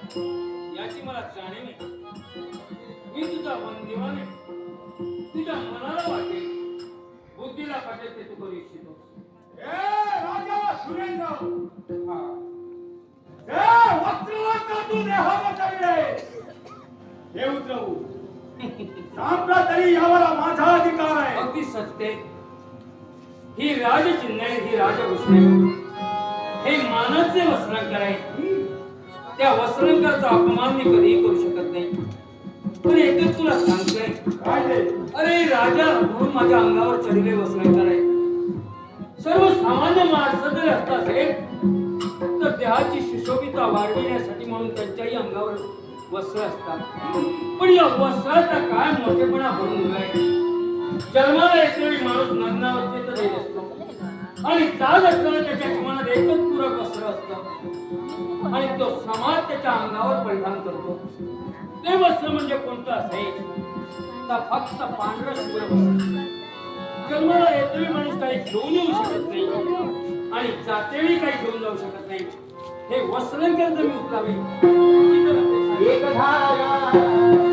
याची मला जाणीव आहे. मी तुझा वंदिवाने तुझ्या मनाला वाटेल, बुद्धीला पटेल ते तू करू इच्छितो. राजा सुरेंद्र, वस्त्रवंत तू देहावर चढले हे उतरवू सांगा तरी यावर माझा अधिकार आहे. अगदी सत्य. ही राजचिन्ह आहे, ही राजभूषण आहे, हे मानाचे वस्त्रांकर आहे. त्या वस्त्रांकरचा अपमान मी कधीही करू शकत नाही. पण एकच तुला सांगतोय, काय ते? अरे राजा म्हणून माझ्या अंगावर चढलेले वस्त्रांकर आहे. सर्वसामान्य माणसं जर असता असेल तर देहाची सुशोभिता वाढविण्यासाठी म्हणून त्यांच्याही अंगावर वस्त्र असतात. पण या वस्त्राचा काय मोठेपणा भरून गेलाय. जन्माला येणारी माणूस नग्नावस्थेत राहील असतो आणि ताज असताना त्याच्या जीवनात एकच पूरक वस्त्र असतं आणि तो समाज त्याच्या अंगावर परिधान करतो. ते वस्त्र म्हणजे कोणतं असेल तर फक्त पांढरं शुभ्र वस्त्र. जन्माला येणारी माणूस काही घेऊन येऊ शकत नाही आणि जातेवेळी काही घेऊन जाऊ शकत नाही. हे वस्त्रांकर जर मी उचलावे एक धारा